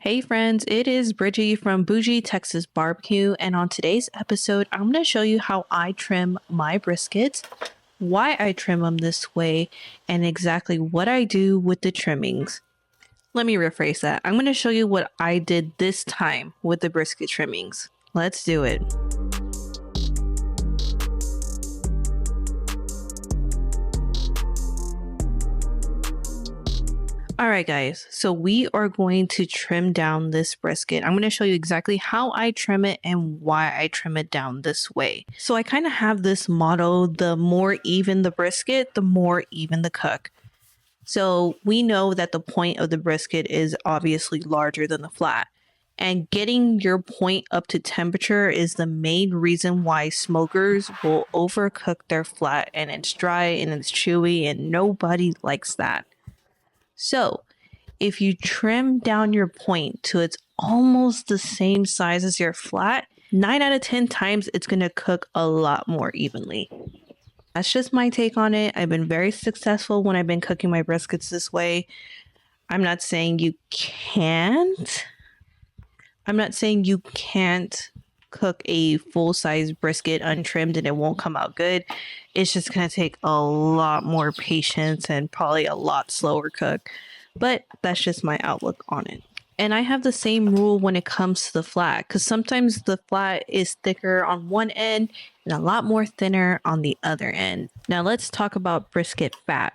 Hey friends, it is Bridgie from Bougie Texas Barbecue, and on today's episode, I'm going to show you how I trim my briskets, why I trim them this way, and exactly what I do with the trimmings. Let me rephrase that. I'm going to show you what I did this time with the brisket trimmings. Let's do it. Alright guys, so we are going to trim down this brisket. I'm going to show you exactly how I trim it and why I trim it down this way. So I kind of have this motto, the more even the brisket, the more even the cook. So we know that the point of the brisket is obviously larger than the flat. And getting your point up to temperature is the main reason why smokers will overcook their flat and it's dry and it's chewy and nobody likes that. So if you trim down your point to it's almost the same size as your flat, 9 out of 10 times it's going to cook a lot more evenly. That's just my take on it. I've been very successful when I've been cooking my briskets this way. I'm not saying you can't. I'm not saying you can't cook a full-size brisket untrimmed and it won't come out good. It's just going to take a lot more patience and probably a lot slower cook. But that's just my outlook on it. And I have the same rule when it comes to the flat, because sometimes the flat is thicker on one end and a lot more thinner on the other end. Now let's talk about brisket fat.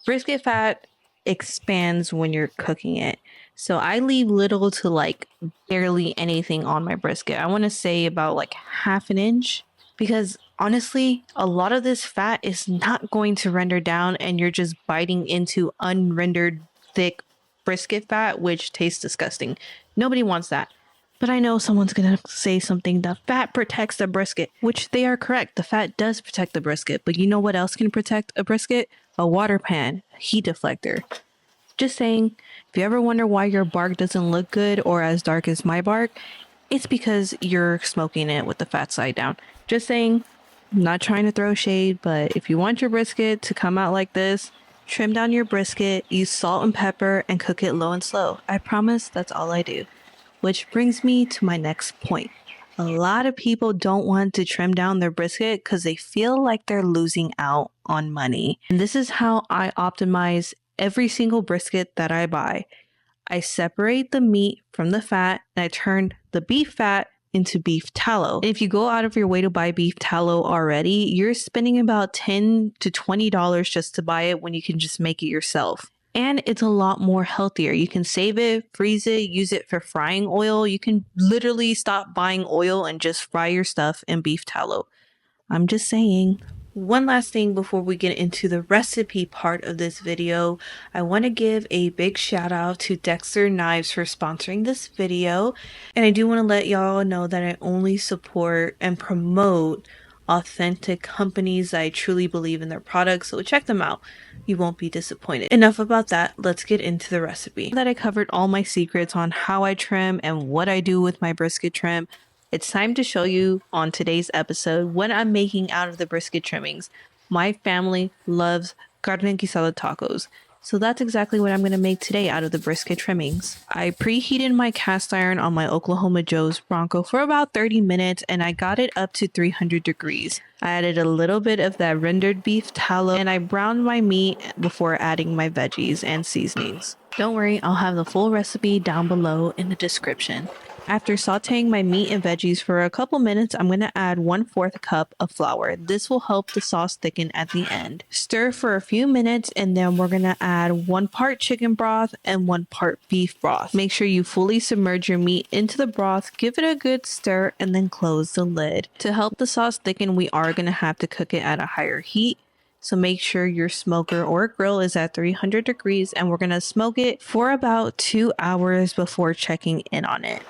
Brisket fat expands when you're cooking it. So I leave little to like barely anything on my brisket. I want to say about like half an inch, because honestly, a lot of this fat is not going to render down and you're just biting into unrendered thick brisket fat, which tastes disgusting. Nobody wants that. But I know someone's going to say something, the fat protects the brisket, which they are correct. The fat does protect the brisket, but you know what else can protect a brisket? A water pan, a heat deflector. Just saying, if you ever wonder why your bark doesn't look good or as dark as my bark, it's because you're smoking it with the fat side down. Just saying, I'm not trying to throw shade, but if you want your brisket to come out like this, trim down your brisket, use salt and pepper, and cook it low and slow. I promise that's all I do. Which brings me to my next point. A lot of people don't want to trim down their brisket because they feel like they're losing out on money. And this is how I optimize every single brisket that I buy. I separate the meat from the fat and I turn the beef fat into beef tallow. And if you go out of your way to buy beef tallow already, you're spending about $10 to $20 just to buy it when you can just make it yourself. And it's a lot more healthier. You can save it, freeze it, use it for frying oil. You can literally stop buying oil and just fry your stuff in beef tallow. I'm just saying. One last thing before we get into the recipe part of this video, I want to give a big shout out to Dexter Knives for sponsoring this video. And I do want to let y'all know that I only support and promote authentic companies that I truly believe in their products, so check them out. You won't be disappointed. Enough about that, let's get into the recipe. Now that I covered all my secrets on how I trim and what I do with my brisket trim, it's time to show you on today's episode what I'm making out of the brisket trimmings. My family loves carne guisada tacos, so that's exactly what I'm going to make today out of the brisket trimmings. I preheated my cast iron on my Oklahoma Joe's Bronco for about 30 minutes and I got it up to 300 degrees. I added a little bit of that rendered beef tallow and I browned my meat before adding my veggies and seasonings. Don't worry, I'll have the full recipe down below in the description. After sauteing my meat and veggies for a couple minutes, I'm going to add 1/4 cup of flour. This will help the sauce thicken at the end. Stir for a few minutes and then we're going to add 1 part chicken broth and 1 part beef broth. Make sure you fully submerge your meat into the broth, give it a good stir, and then close the lid. To help the sauce thicken, we are going to have to cook it at a higher heat. So make sure your smoker or grill is at 300 degrees and we're going to smoke it for about 2 hours before checking in on it.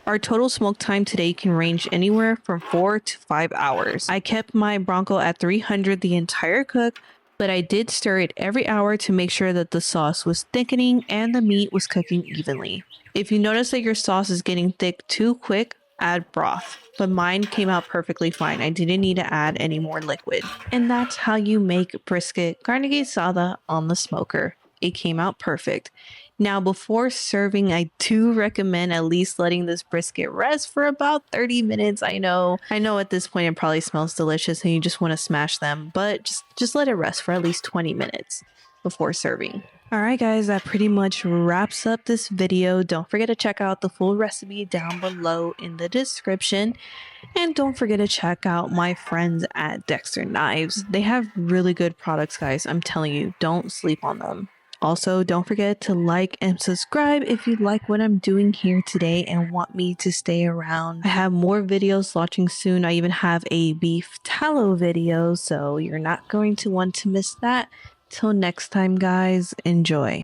Our total smoke time today can range anywhere from 4 to 5 hours. I kept my Bronco at 300 the entire cook, but I did stir it every hour to make sure that the sauce was thickening and the meat was cooking evenly. If you notice that your sauce is getting thick too quick, add broth. But mine came out perfectly fine. I didn't need to add any more liquid. And that's how you make brisket carne guisada on the smoker. It came out perfect. Now, before serving, I do recommend at least letting this brisket rest for about 30 minutes. I know at this point it probably smells delicious and you just want to smash them, but just let it rest for at least 20 minutes before serving. Alright guys, that pretty much wraps up this video. Don't forget to check out the full recipe down below in the description. And don't forget to check out my friends at Dexter Knives. They have really good products, guys. I'm telling you, don't sleep on them. Also, don't forget to like and subscribe if you like what I'm doing here today and want me to stay around. I have more videos launching soon. I even have a beef tallow video, so you're not going to want to miss that. Till next time, guys, enjoy.